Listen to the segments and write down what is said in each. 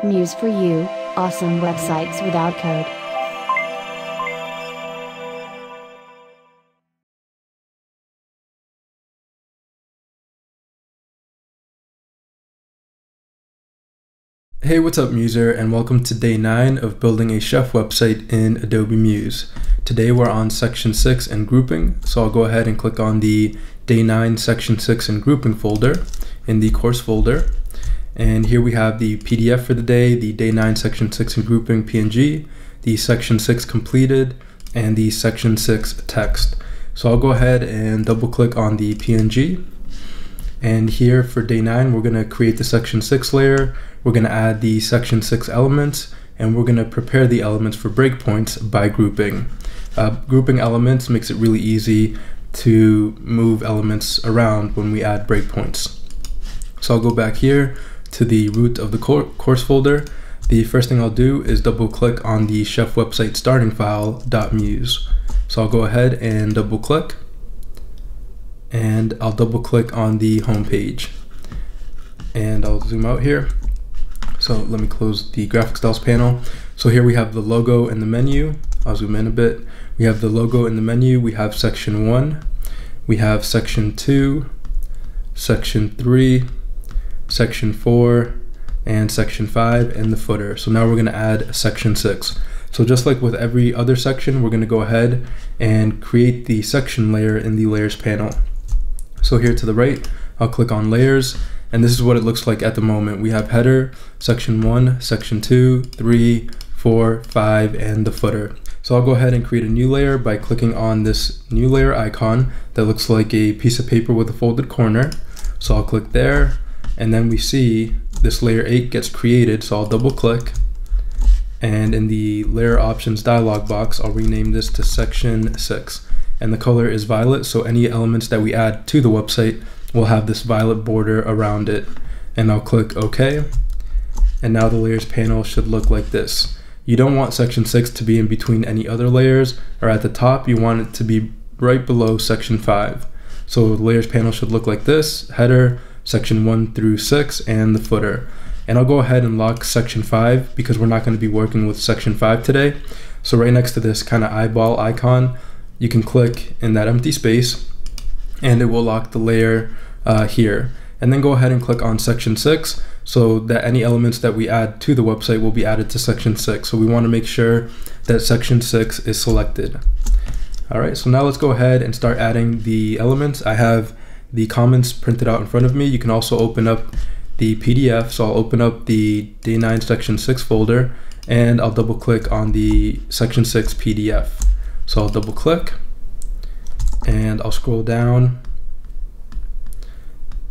Muse for you, awesome websites without code. Hey, what's up Muser, and welcome to day 9 of building a chef website in Adobe Muse. Today we're on section 6 and grouping, so I'll go ahead and click on the day 9 section 6 and grouping folder in the course folder. And here we have the PDF for the day 9 section 6 and grouping PNG, the section 6 completed, and the section 6 text. So I'll go ahead and double click on the PNG. And here for day 9, we're going to create the section 6 layer. We're going to add the section 6 elements, and we're going to prepare the elements for breakpoints by grouping. Grouping elements makes it really easy to move elements around when we add breakpoints. So I'll go back here to the root of the course folder. The first thing I'll do is double click on the chef website starting file .muse. So I'll go ahead and double click, and I'll double click on the home page, and I'll zoom out here. So let me close the graphic styles panel. So here we have the logo and the menu. I'll zoom in a bit. We have the logo in the menu. We have section 1, we have section 2, section 3, section 4, and section 5, and the footer. So now we're going to add section 6. So just like with every other section, we're going to go ahead and create the section layer in the layers panel. So here to the right, I'll click on layers, and this is what it looks like at the moment. We have header, section 1, section 2, 3, 4, 5, and the footer. So I'll go ahead and create a new layer by clicking on this new layer icon that looks like a piece of paper with a folded corner. So I'll click there, and then we see this layer 8 gets created. So I'll double click, and in the layer options dialog box, I'll rename this to section 6. And the color is violet, so any elements that we add to the website will have this violet border around it. And I'll click OK. And now the layers panel should look like this. You don't want section 6 to be in between any other layers or at the top. You want it to be right below section 5. So the layers panel should look like this: header, section 1 through 6, and the footer. And I'll go ahead and lock section 5 because we're not going to be working with section 5 today. So right next to this kind of eyeball icon, you can click in that empty space and it will lock the layer here. And then go ahead and click on section 6 so that any elements that we add to the website will be added to section 6. So we want to make sure that section 6 is selected. All right, so now let's go ahead and start adding the elements. I have the comments printed out in front of me. You can also open up the PDF. So I'll open up the day 9 section 6 folder, and I'll double click on the section 6 PDF. So I'll double click, and I'll scroll down,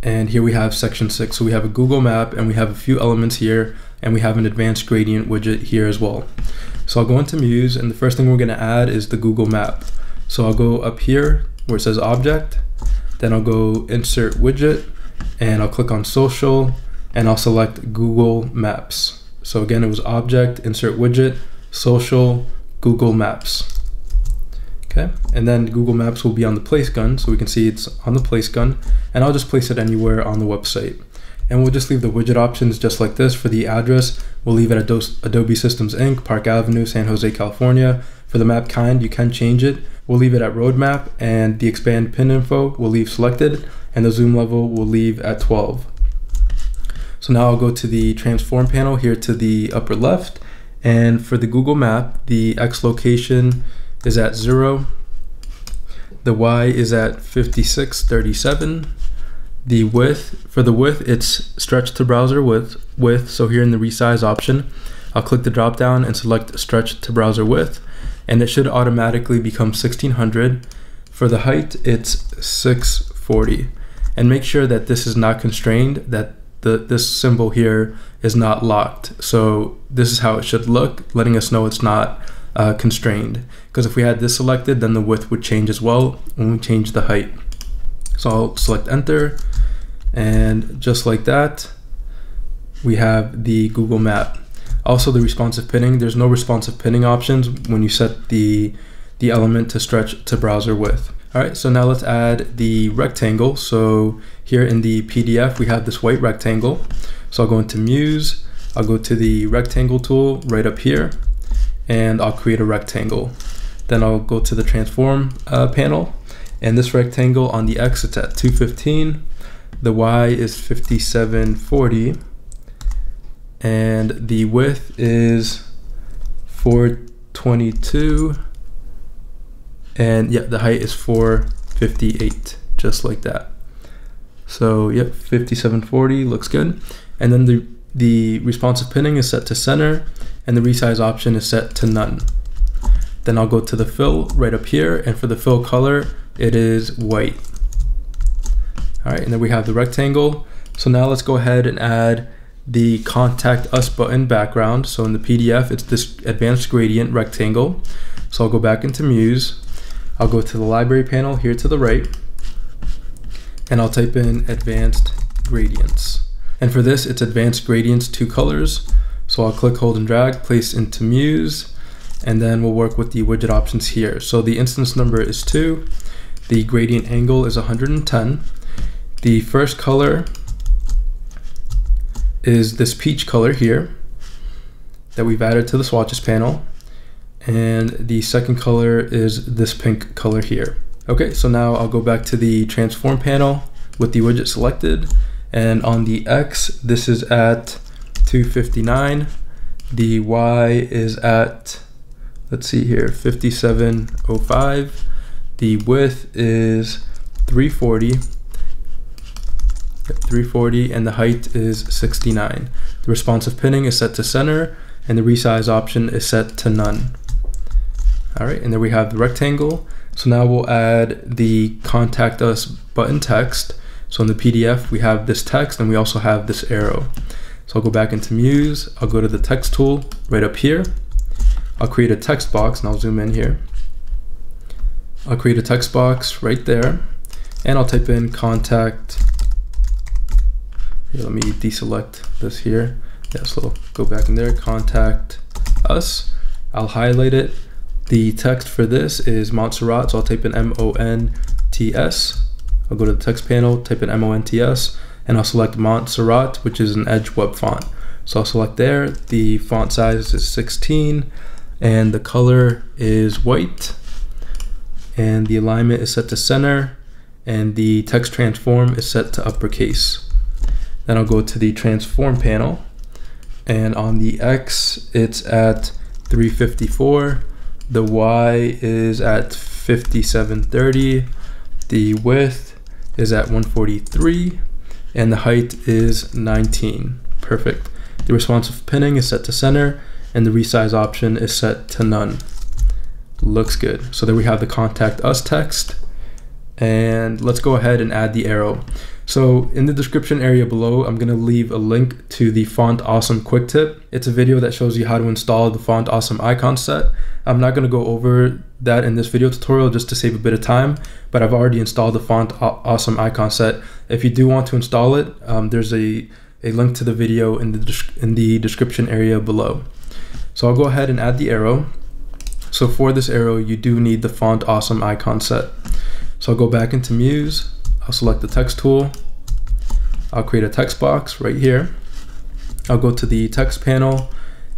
and here we have section 6. So we have a Google map, and we have a few elements here, and we have an advanced gradient widget here as well. So I'll go into Muse, and the first thing we're going to add is the Google map. So I'll go up here where it says object, then I'll go insert widget, and I'll click on social, and I'll select Google Maps. So again, it was object, insert widget, social, Google Maps. Okay, and then Google Maps will be on the place gun, so we can see it's on the place gun, and I'll just place it anywhere on the website. And we'll just leave the widget options just like this. For the address, we'll leave it at Adobe Systems Inc., Park Avenue, San Jose, California. For the map kind, you can change it. We'll leave it at roadmap, and the expand pin info we'll leave selected, and the zoom level we'll leave at 12. So now I'll go to the transform panel here to the upper left, and for the Google map, the X location is at 0, the Y is at 5637, the width, for the width it's stretch to browser width, so here in the resize option, I'll click the drop down and select stretch to browser width, and it should automatically become 1600. For the height, it's 640, and make sure that this is not constrained, that this symbol here is not locked. So this is how it should look, letting us know it's not constrained, because if we had this selected, then the width would change as well when we change the height. So I'll select enter, and just like that, we have the Google map. Also, the responsive pinning, there's no responsive pinning options when you set the element to stretch to browser width. All right, so now let's add the rectangle. So here in the PDF, we have this white rectangle. So I'll go into Muse, I'll go to the rectangle tool right up here, and I'll create a rectangle. Then I'll go to the transform panel, and this rectangle on the X, it's at 215. The Y is 5740, and the width is 422, and yeah, the height is 458, just like that. So yep, 5740 looks good. And then the responsive pinning is set to center, and the resize option is set to none. Then I'll go to the fill right up here, and for the fill color, it is white. All right, and then we have the rectangle. So now let's go ahead and add the Contact Us button background. So in the PDF, it's this advanced gradient rectangle. So I'll go back into Muse. I'll go to the library panel here to the right, and I'll type in advanced gradients. And for this, it's advanced gradients 2 colors. So I'll click, hold, and drag, place into Muse, and then we'll work with the widget options here. So the instance number is 2. The gradient angle is 110. The first color is this peach color here that we've added to the swatches panel. And the second color is this pink color here. Okay, so now I'll go back to the transform panel with the widget selected. And on the X, this is at 259. The Y is at, let's see here, 5705. The width is 340, and the height is 69. The responsive pinning is set to center, and the resize option is set to none. All right, and there we have the rectangle. So now we'll add the Contact Us button text. So in the PDF, we have this text, and we also have this arrow. So I'll go back into Muse, I'll go to the text tool right up here. I'll create a text box, and I'll zoom in here. I'll create a text box right there, and I'll type in contact. Here, let me deselect this here. Yeah, so go back in there, Contact Us. I'll highlight it. The text for this is Montserrat, so I'll type in M-O-N-T-S. I'll go to the text panel, type in M-O-N-T-S, and I'll select Montserrat, which is an Edge web font. So I'll select there. The font size is 16, and the color is white, and the alignment is set to center, and the text transform is set to uppercase. Then I'll go to the transform panel, and on the X, it's at 354. The Y is at 5730. The width is at 143, and the height is 19. Perfect. The responsive pinning is set to center, and the resize option is set to none. Looks good. So there we have the Contact Us text, and let's go ahead and add the arrow. So in the description area below, I'm going to leave a link to the Font Awesome quick tip. It's a video that shows you how to install the Font Awesome icon set. I'm not going to go over that in this video tutorial just to save a bit of time, but I've already installed the Font Awesome icon set. If you do want to install it, there's a link to the video in the description area below. So I'll go ahead and add the arrow. So for this arrow, you do need the Font Awesome icon set. So I'll go back into Muse. I'll select the text tool. I'll create a text box right here. I'll go to the text panel,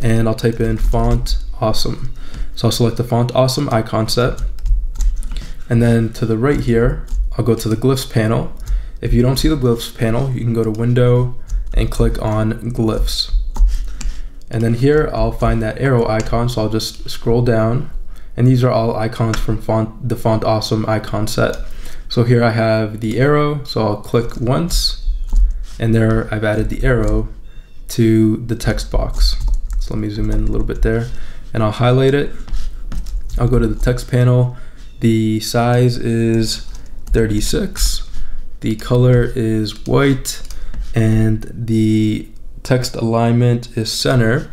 and I'll type in Font Awesome. So I'll select the Font Awesome icon set. And then to the right here, I'll go to the glyphs panel. If you don't see the glyphs panel, you can go to Window and click on Glyphs. And then here, I'll find that arrow icon. So I'll just scroll down, and these are all icons from the Font Awesome icon set. So here I have the arrow, so I'll click once, and there I've added the arrow to the text box. So let me zoom in a little bit there, and I'll highlight it. I'll go to the text panel. The size is 36. The color is white, and the text alignment is center,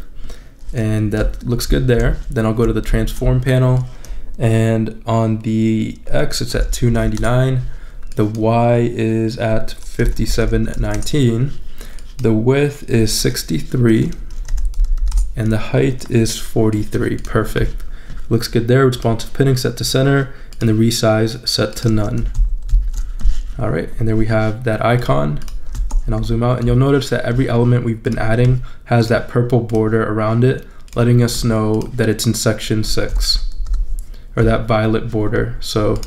and that looks good there. Then I'll go to the transform panel, and on the X, it's at 299. The Y is at 5719. The width is 63, and the height is 43. Perfect. Looks good there. Responsive pinning set to center, and the resize set to none. All right, and there we have that icon, and I'll zoom out, and you'll notice that every element we've been adding has that purple border around it, letting us know that it's in section 6, or that violet border. So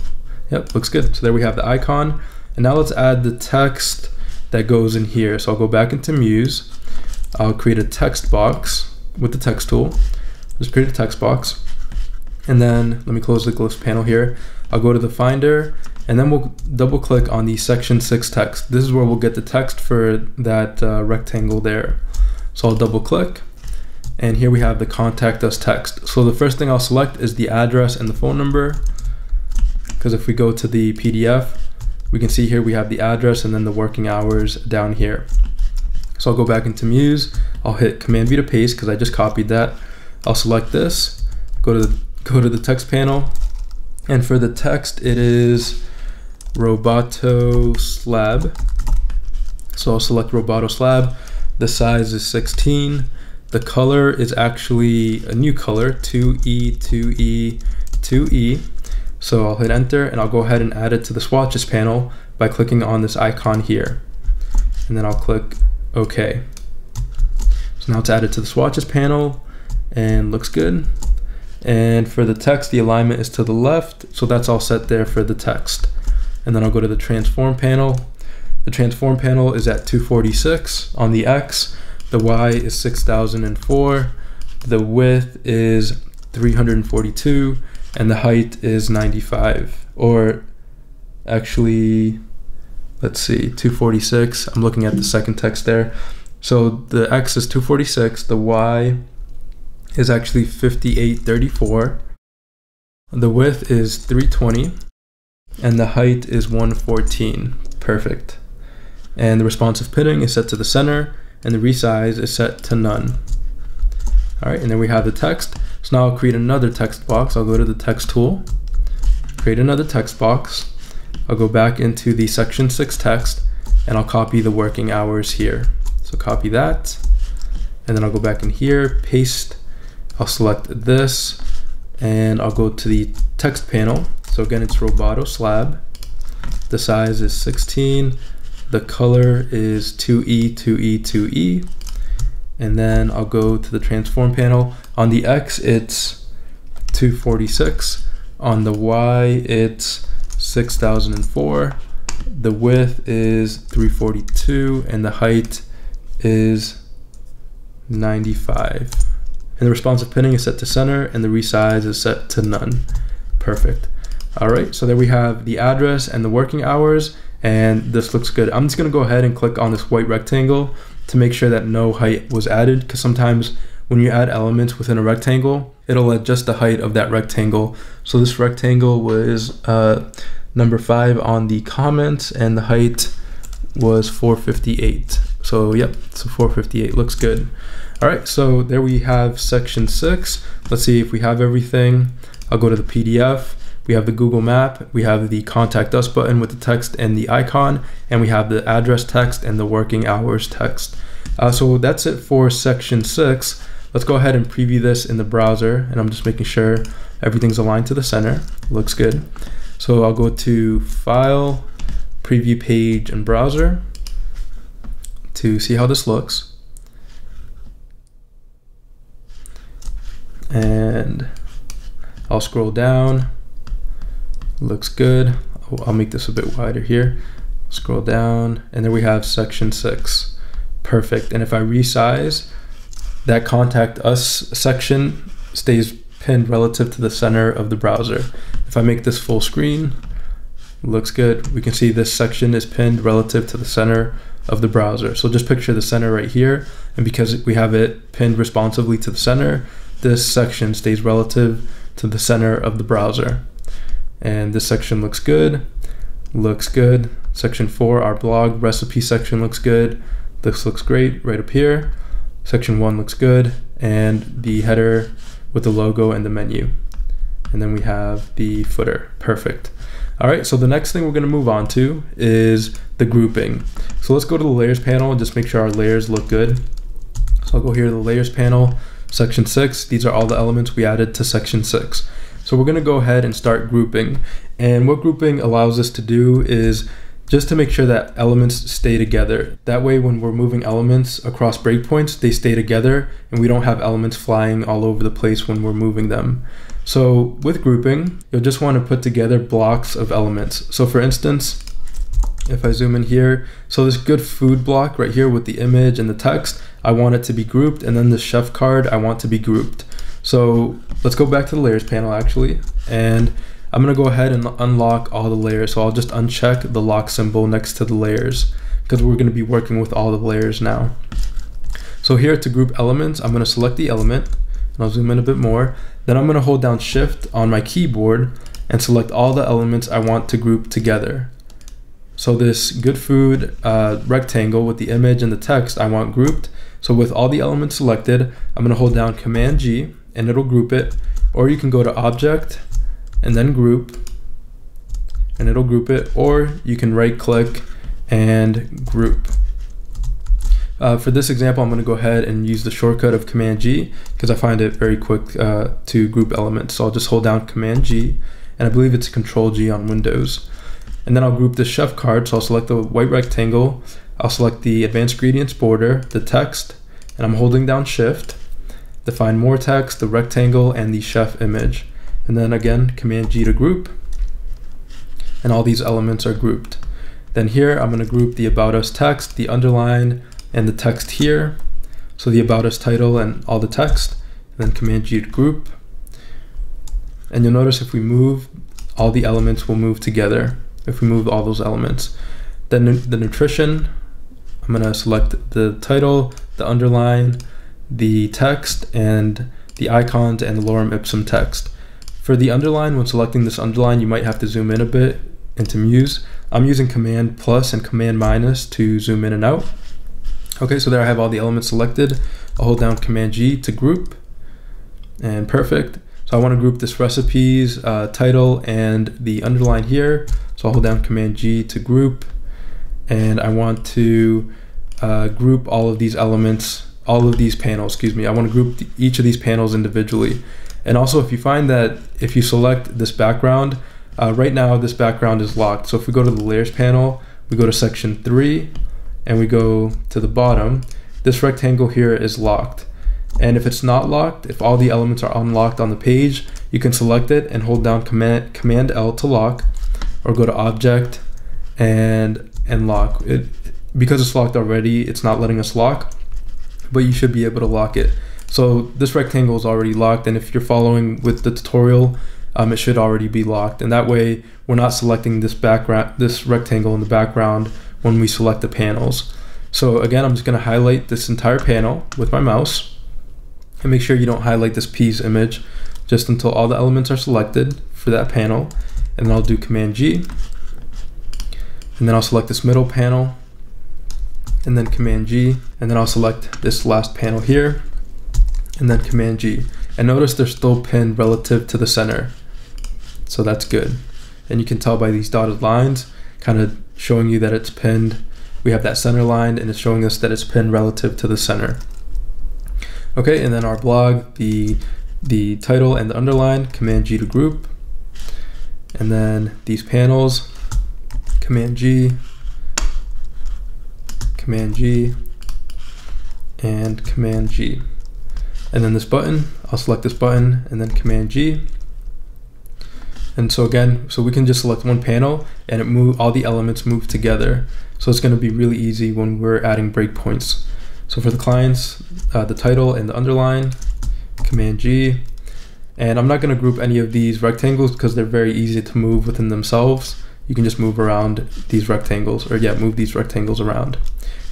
yep, looks good. So there we have the icon, and now let's add the text that goes in here. So I'll go back into Muse, I'll create a text box with the text tool. Just create a text box, and then let me close the glyphs panel here. I'll go to the Finder, and then we'll double click on the section 6 text. This is where we'll get the text for that rectangle there. So I'll double click, and here we have the contact us text. So the first thing I'll select is the address and the phone number, because if we go to the PDF, we can see here we have the address and then the working hours down here. So I'll go back into Muse, I'll hit Command V to paste because I just copied that. I'll select this, go to the text panel, and for the text it is Roboto Slab. So I'll select Roboto Slab. The size is 16. The color is actually a new color, 2E, 2E, 2E. So I'll hit enter, and I'll go ahead and add it to the swatches panel by clicking on this icon here. And then I'll click OK. So now it's added to the swatches panel and looks good. And for the text, the alignment is to the left, so that's all set there for the text. And then I'll go to the transform panel. The transform panel is at 246 on the X. The Y is 6004. The width is 342, and the height is 95. Or actually, let's see, 246. I'm looking at the second text there. So the X is 246, the Y is actually 5834. The width is 320, and the height is 114. Perfect. And the responsive pinning is set to the center, and the resize is set to none. All right, and then we have the text. So now I'll create another text box. I'll go to the text tool, create another text box. I'll go back into the section 6 text, and I'll copy the working hours here. So copy that, and then I'll go back in here, paste. I'll select this, and I'll go to the text panel. So again, it's Roboto Slab. The size is 16. The color is 2E, 2E, 2E. And then I'll go to the transform panel. On the X, it's 246. On the Y, it's 6004. The width is 342, and the height is 95. And the responsive pinning is set to center, and the resize is set to none. Perfect. All right, so there we have the address and the working hours, and this looks good. I'm just gonna go ahead and click on this white rectangle to make sure that no height was added, because sometimes when you add elements within a rectangle, it'll adjust the height of that rectangle. So this rectangle was number 5 on the comments, and the height was 458. So yep, so 458 looks good. All right, so there we have section 6. Let's see if we have everything. I'll go to the PDF. We have the Google map, we have the contact us button with the text and the icon, and we have the address text and the working hours text. So that's it for section 6. Let's go ahead and preview this in the browser, and I'm just making sure everything's aligned to the center. Looks good. So I'll go to File, Preview Page, and Browser to see how this looks. And I'll scroll down. Looks good. I'll make this a bit wider here. Scroll down, and there we have section 6. Perfect. And if I resize, that contact us section stays pinned relative to the center of the browser. If I make this full screen, looks good. We can see this section is pinned relative to the center of the browser. So just picture the center right here, and because we have it pinned responsively to the center, this section stays relative to the center of the browser. And this section looks good. Looks good. Section 4, our blog recipe section looks good. This looks great right up here. Section 1 looks good, and the header with the logo and the menu. And then we have the footer. Perfect. All right, so the next thing we're going to move on to is the grouping. So let's go to the layers panel and just make sure our layers look good. So I'll go here to the layers panel, section 6. These are all the elements we added to section 6. So we're going to go ahead and start grouping. And what grouping allows us to do is just to make sure that elements stay together. That way, when we're moving elements across breakpoints, they stay together and we don't have elements flying all over the place when we're moving them. So with grouping, you'll just want to put together blocks of elements. So for instance, if I zoom in here, so this good food block right here with the image and the text, I want it to be grouped, and then the chef card, I want to be grouped. So let's go back to the layers panel actually, and I'm gonna go ahead and unlock all the layers. So I'll just uncheck the lock symbol next to the layers because we're gonna be working with all the layers now. So here to group elements, I'm gonna select the element, and I'll zoom in a bit more. Then I'm gonna hold down Shift on my keyboard and select all the elements I want to group together. So this good food rectangle with the image and the text I want grouped. So with all the elements selected, I'm gonna hold down Command G and it'll group it, or you can go to Object and then Group and it'll group it, or you can right click and group. For this example, I'm gonna go ahead and use the shortcut of Command G because I find it very quick to group elements. So I'll just hold down Command G, and I believe it's Control G on Windows. And then I'll group the chef card, so I'll select the white rectangle, I'll select the advanced ingredients border, the text, and I'm holding down Shift, define more text, the rectangle, and the chef image. And then again, Command G to group, and all these elements are grouped. Then here, I'm gonna group the About Us text, the underline, and the text here. So the About Us title and all the text, and then Command G to group. And you'll notice if we move, all the elements will move together. If we move all those elements. Then the nutrition, I'm gonna select the title, the underline, the text, and the icons and the lorem ipsum text. For the underline, when selecting this underline, you might have to zoom in a bit into Muse. I'm using Command plus and Command minus to zoom in and out. Okay, so there I have all the elements selected. I'll hold down Command G to group, and perfect. So I want to group this recipes, title, and the underline here. So I'll hold down Command G to group, and I want to group all of these elements, all of these panels, excuse me. I want to group each of these panels individually. And also, if you find that if you select this background, right now this background is locked. So if we go to the layers panel, we go to section 3, and we go to the bottom, this rectangle here is locked. And if it's not locked, if all the elements are unlocked on the page, you can select it and hold down Command L to lock, or go to Object and lock it. Because it's locked already, it's not letting us lock, but you should be able to lock it. So this rectangle is already locked, and if you're following with the tutorial, it should already be locked. And that way, we're not selecting this rectangle in the background when we select the panels. So again, I'm just going to highlight this entire panel with my mouse. And make sure you don't highlight this P's image just until all the elements are selected for that panel. And then I'll do Command G. And then I'll select this middle panel. And then Command G. And then I'll select this last panel here. And then Command G. And notice they're still pinned relative to the center. So that's good. And you can tell by these dotted lines, kind of showing you that it's pinned. We have that center line, and it's showing us that it's pinned relative to the center. Okay, and then our blog, the title and the underline, Command G to group. And then these panels, Command G, Command G, and Command G. And then this button, I'll select this button and then Command G. And so again, so we can just select one panel and all the elements move together. So it's going to be really easy when we're adding breakpoints. So for the clients, the title and the underline, Command G. And I'm not going to group any of these rectangles because they're very easy to move within themselves. You can just move around these rectangles, or yeah, move these rectangles around.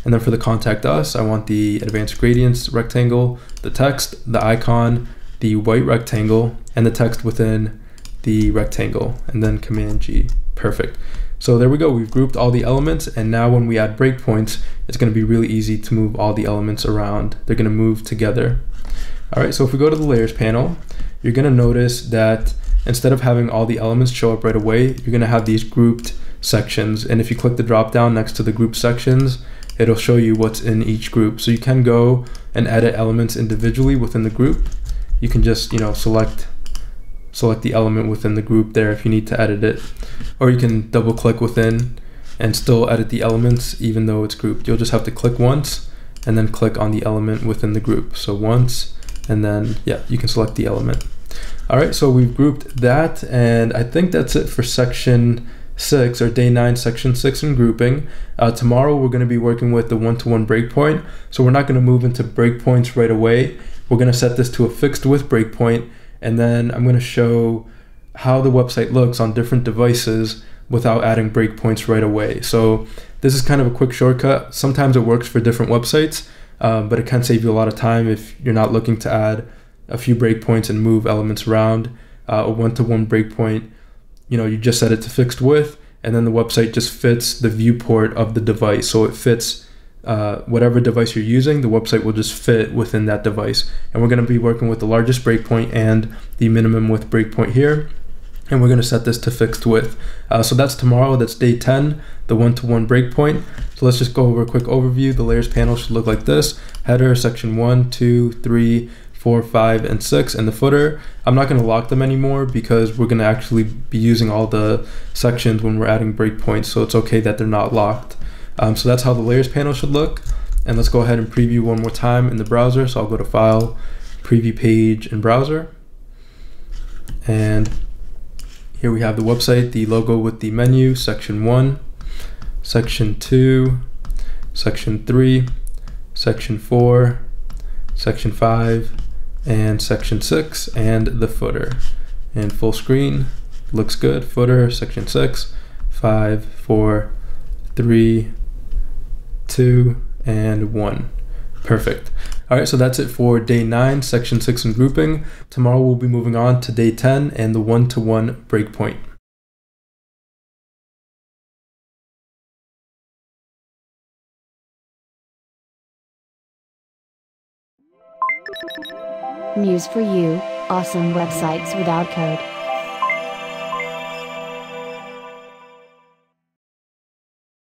And then for the contact us, I want the advanced gradients rectangle, the text, the icon, the white rectangle, and the text within the rectangle, and then Command G. Perfect. So there we go, we've grouped all the elements, and now when we add breakpoints, it's going to be really easy to move all the elements around. They're going to move together. All right, so if we go to the layers panel, you're going to notice that instead of having all the elements show up right away, you're going to have these grouped sections. And if you click the drop down next to the group sections, it'll show you what's in each group. So you can go and edit elements individually within the group. You can just, select select the element within the group there if you need to edit it. Or you can double click within and still edit the elements even though it's grouped. You'll just have to click once and then click on the element within the group. So once, and then yeah, you can select the element. All right, so we've grouped that, and I think that's it for section 6 or day 9, section 6 in grouping. Tomorrow we're going to be working with the one-to-one breakpoint. So we're not going to move into breakpoints right away. We're going to set this to a fixed width breakpoint, and then I'm going to show how the website looks on different devices without adding breakpoints right away. So this is kind of a quick shortcut. Sometimes it works for different websites, but it can save you a lot of time if you're not looking to add a few breakpoints and move elements around. A one-to-one breakpoint, you just set it to fixed width, and then the website just fits the viewport of the device. So it fits whatever device you're using, the website will just fit within that device. And we're going to be working with the largest breakpoint and the minimum width breakpoint here. And we're going to set this to fixed width. So that's tomorrow. That's day 10, the one-to-one breakpoint. So let's just go over a quick overview. The layers panel should look like this. Header, section 1, 2, 3, 4, 5, and 6, and the footer. I'm not going to lock them anymore because we're going to actually be using all the sections when we're adding breakpoints. So it's okay that they're not locked. So that's how the layers panel should look. And let's go ahead and preview one more time in the browser. So I'll go to File, Preview Page in Browser. And here we have the website, the logo with the menu, section 1, section 2, section 3, section 4, section 5, and section 6, and the footer. And full screen, looks good. Footer, section 6, 5, 4, 3, 2, and 1. Perfect. All right, so that's it for day 9, section 6 in grouping. Tomorrow we'll be moving on to day 10 and the one-to-one breakpoint. Muse for you, awesome websites without code.